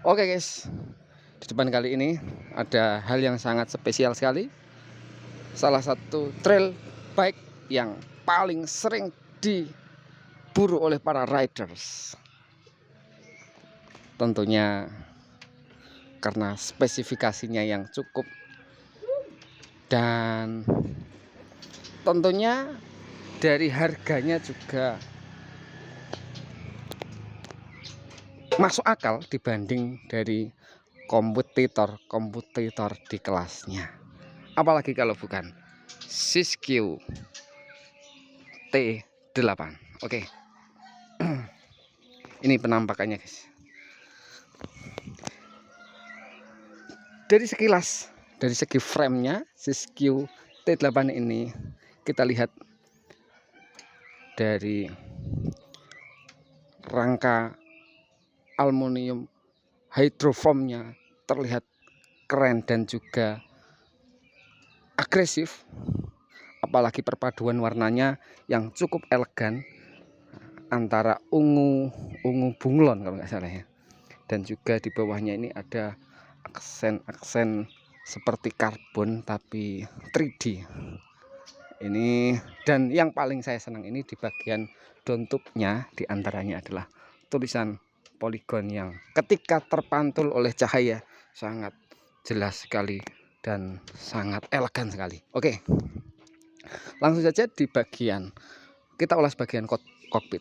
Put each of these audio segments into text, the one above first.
Oke guys, di depan kali ini ada hal yang sangat spesial sekali. Salah satu trail bike yang paling sering diburu oleh para riders. Tentunya karena spesifikasinya yang cukup dan tentunya dari harganya juga masuk akal dibanding dari kompetitor di kelasnya. Apalagi kalau bukan Siskiyou T8. Oke. Ini penampakannya guys. Dari sekilas, dari segi framenya Siskiyou T8 ini kita lihat dari rangka aluminium hydrofoamnya terlihat keren dan juga agresif, apalagi perpaduan warnanya yang cukup elegan antara ungu bunglon kalau nggak salah ya, dan juga di bawahnya ini ada aksen seperti karbon tapi 3D ini. Dan yang paling saya senang ini di bagian dontupnya, diantaranya adalah tulisan poligon yang ketika terpantul oleh cahaya sangat jelas sekali dan sangat elegan sekali. Oke, langsung saja di bagian kita ulas bagian kokpit.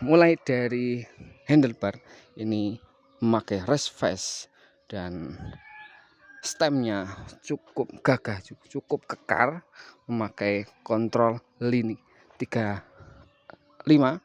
Mulai dari handlebar ini memakai race face dan stemnya cukup gagah, cukup kekar, memakai kontrol lini 35.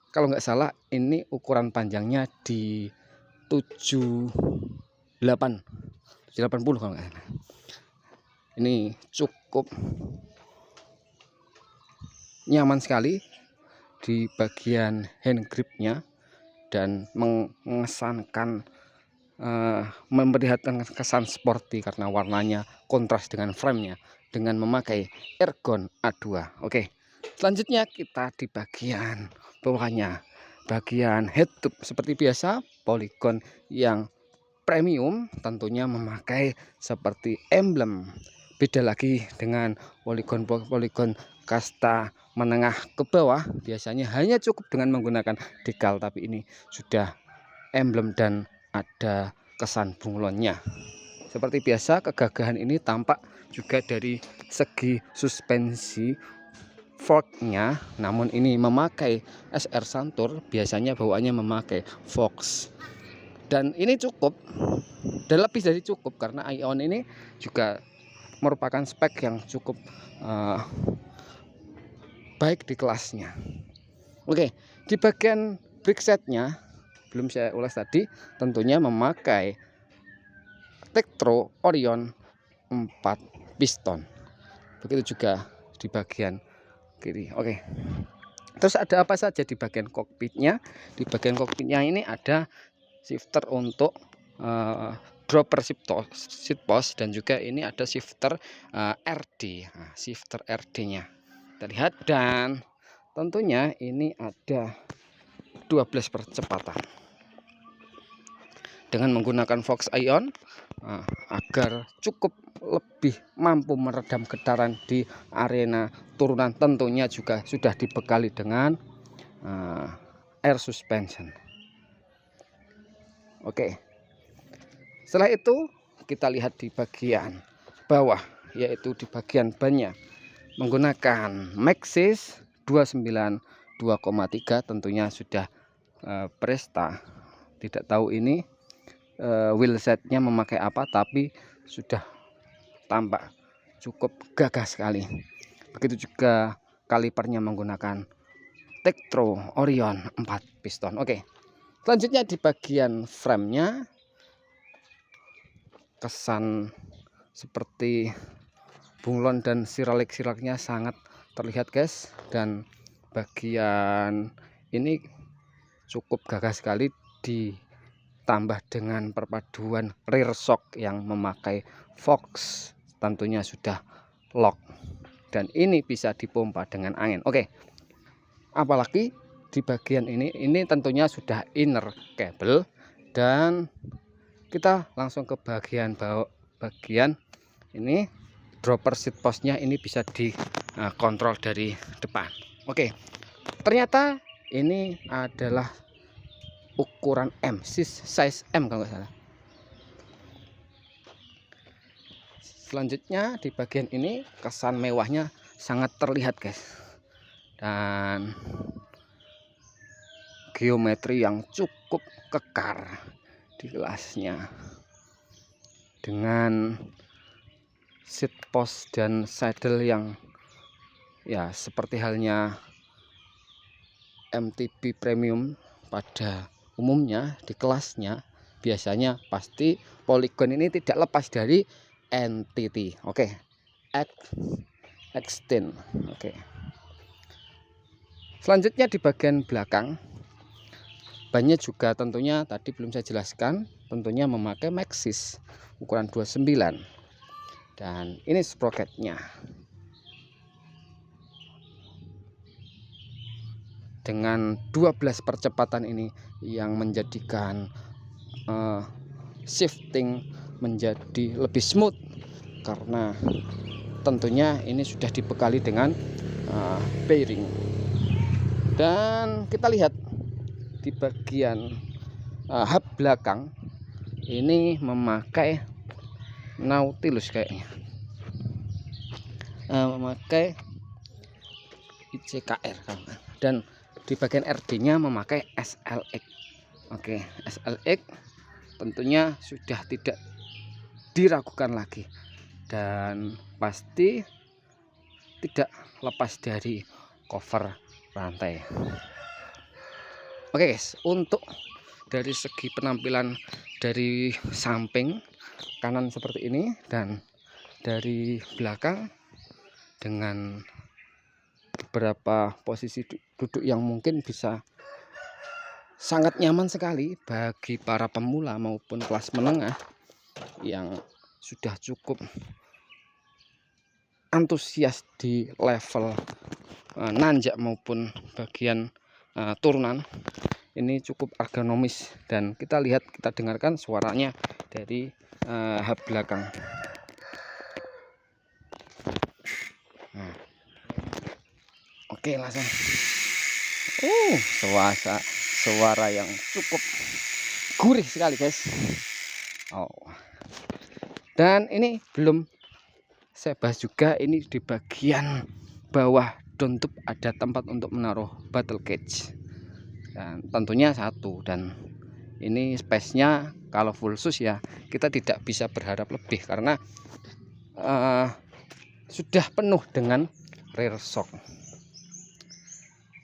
Kalau nggak salah ini ukuran panjangnya di 78 780 kalau nggak salah. Ini cukup nyaman sekali di bagian hand gripnya dan mengesankan memperlihatkan kesan sporty karena warnanya kontras dengan framenya dengan memakai Ergon A2. Oke, selanjutnya kita di bagian bawahnya, bagian head tube seperti biasa poligon yang premium, tentunya memakai seperti emblem. Beda lagi dengan poligon kasta menengah ke bawah, biasanya hanya cukup dengan menggunakan dekal, tapi ini sudah emblem dan ada kesan bunglonnya. Seperti biasa, kegagahan ini tampak juga dari segi suspensi forknya, namun ini memakai SR Santur, biasanya bawaannya memakai Fox. Dan ini cukup, dan lebih dari cukup, karena Ion ini juga merupakan spek yang cukup baik di kelasnya. Oke, di bagian brake setnya belum saya ulas tadi, tentunya memakai Tektro Orion 4 piston. Begitu juga di bagian kiri. Oke. Terus ada apa saja di bagian kokpitnya? Di bagian kokpitnya ini ada shifter untuk dropper seat post, dan juga ini ada shifter RD. Nah, shifter RD-nya. Kita lihat, dan tentunya ini ada 12 percepatan dengan menggunakan Fox Ion agar cukup lebih mampu meredam getaran di arena turunan. Tentunya juga sudah dibekali dengan air suspension. Oke, setelah itu kita lihat di bagian bawah, yaitu di bagian bannya menggunakan Maxxis 29 2,3, tentunya sudah Presta. Tidak tahu ini wheelsetnya memakai apa, tapi sudah tampak cukup gagah sekali. Begitu juga kalipernya menggunakan Tektro Orion 4 piston. Oke, selanjutnya di bagian framenya, kesan seperti bunglon dan siralik-siraliknya sangat terlihat guys, dan bagian ini cukup gagah sekali ditambah dengan perpaduan rear shock yang memakai Fox, tentunya sudah lock dan ini bisa dipompa dengan angin. Oke, apalagi di bagian ini tentunya sudah inner kabel, dan kita langsung ke bagian bawah. Bagian ini dropper seat postnya ini bisa dikontrol dari depan. Oke, ternyata ini adalah ukuran M, size M kalau nggak salah. Selanjutnya di bagian ini kesan mewahnya sangat terlihat guys, dan geometri yang cukup kekar di kelasnya, dengan seat post dan saddle yang ya seperti halnya MTB premium pada umumnya di kelasnya. Biasanya pasti Polygon ini tidak lepas dari NTT. Oke, extend. Oke, selanjutnya di bagian belakang bannya juga tentunya tadi belum saya jelaskan, tentunya memakai Maxxis ukuran 29, dan ini sprocketnya dengan 12 percepatan ini yang menjadikan shifting menjadi lebih smooth, karena tentunya ini sudah dibekali dengan bearing. Dan kita lihat di bagian hub belakang ini memakai Nautilus kayaknya, memakai ICKR, dan di bagian RD-nya memakai SLX. Oke, SLX tentunya sudah tidak diragukan lagi, dan pasti tidak lepas dari cover rantai. Oke guys, untuk dari segi penampilan dari samping kanan seperti ini, dan dari belakang dengan beberapa posisi duduk yang mungkin bisa sangat nyaman sekali bagi para pemula maupun kelas menengah yang sudah cukup antusias di level nanjak maupun bagian turunan. Ini cukup ergonomis, dan kita lihat, kita dengarkan suaranya dari hub belakang. Nah, oke, langsung suara yang cukup gurih sekali guys. Dan ini belum saya bahas juga, ini di bagian bawah downtube ada tempat untuk menaruh battle cage, dan tentunya satu, dan ini space-nya kalau full sus ya kita tidak bisa berharap lebih, karena sudah penuh dengan rear shock.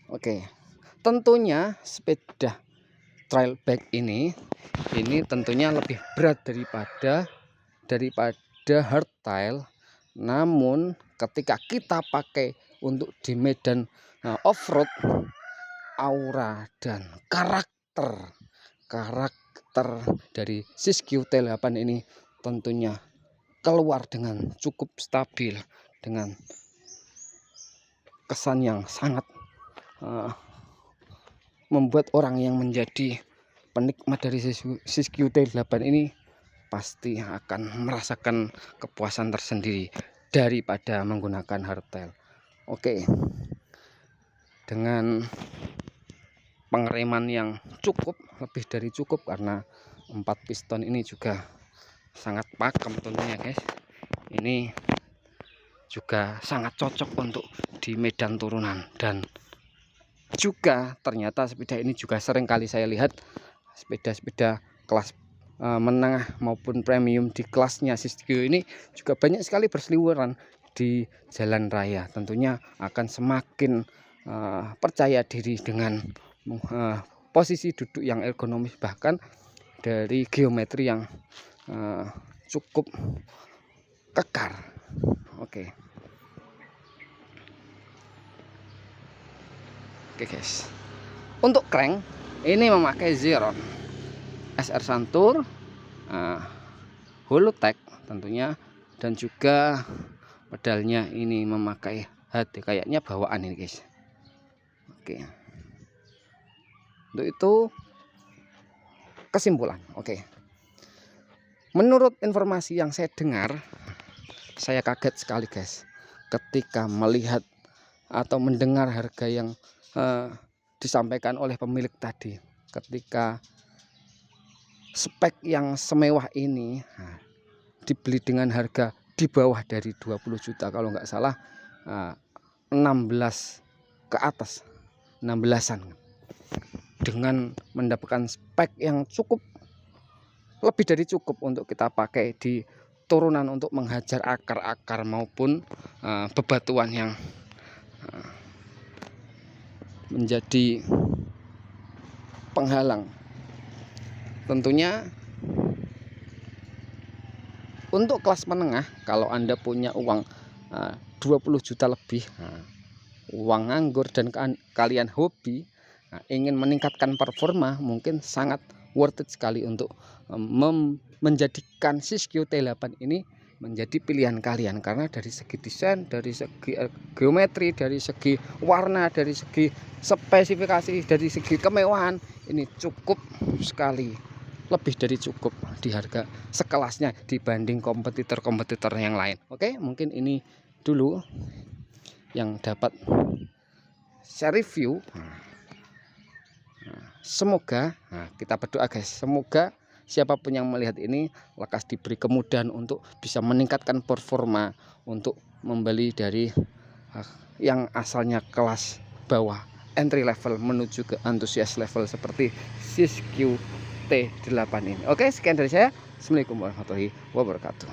Oke, tentunya sepeda trail bike ini tentunya lebih berat daripada hardtail. Namun ketika kita pakai untuk di medan off-road, aura dan karakter dari Siskiyou T8 ini tentunya keluar dengan cukup stabil, dengan kesan yang sangat membuat orang yang menjadi penikmat dari Siskiyou T8 ini pasti akan merasakan kepuasan tersendiri daripada menggunakan hardtail. Oke, dengan pengereman yang cukup, lebih dari cukup, karena 4 piston ini juga sangat pakem tentunya guys. Ini juga sangat cocok untuk di medan turunan, dan juga ternyata sepeda ini juga sering kali saya lihat sepeda-sepeda kelas menengah maupun premium di kelasnya Siskiyou ini juga banyak sekali berseliweran di jalan raya. Tentunya akan semakin percaya diri dengan posisi duduk yang ergonomis, bahkan dari geometri yang cukup kekar. Oke guys, untuk crank ini memakai Zeron SR Santur, Holotech tentunya, dan juga pedalnya ini memakai HD, kayaknya bawaan ini guys. Oke, Untuk itu kesimpulan, oke. Menurut informasi yang saya dengar, saya kaget sekali guys ketika melihat atau mendengar harga yang disampaikan oleh pemilik tadi. Ketika spek yang semewah ini dibeli dengan harga di bawah dari 20 juta kalau nggak salah, 16 ke atas, 16-an, dengan mendapatkan spek yang cukup, lebih dari cukup untuk kita pakai di turunan untuk menghajar akar-akar maupun bebatuan yang menjadi penghalang. Tentunya untuk kelas menengah, kalau Anda punya uang 20 juta lebih, uang nganggur, dan kalian hobi, ingin meningkatkan performa, mungkin sangat worth it sekali untuk menjadikan Siskiyou T8 ini menjadi pilihan kalian. Karena dari segi desain, dari segi geometri, dari segi warna, dari segi spesifikasi, dari segi kemewahan, ini cukup sekali, lebih dari cukup di harga sekelasnya dibanding kompetitor-kompetitor yang lain. Oke, mungkin ini dulu yang dapat saya review. Semoga, kita berdoa guys, semoga siapapun yang melihat ini lekas diberi kemudahan untuk bisa meningkatkan performa, untuk membeli dari yang asalnya kelas bawah, entry level, menuju ke antusias level seperti Siskiyou T8 ini. Oke, sekian dari saya. Assalamualaikum warahmatullahi wabarakatuh.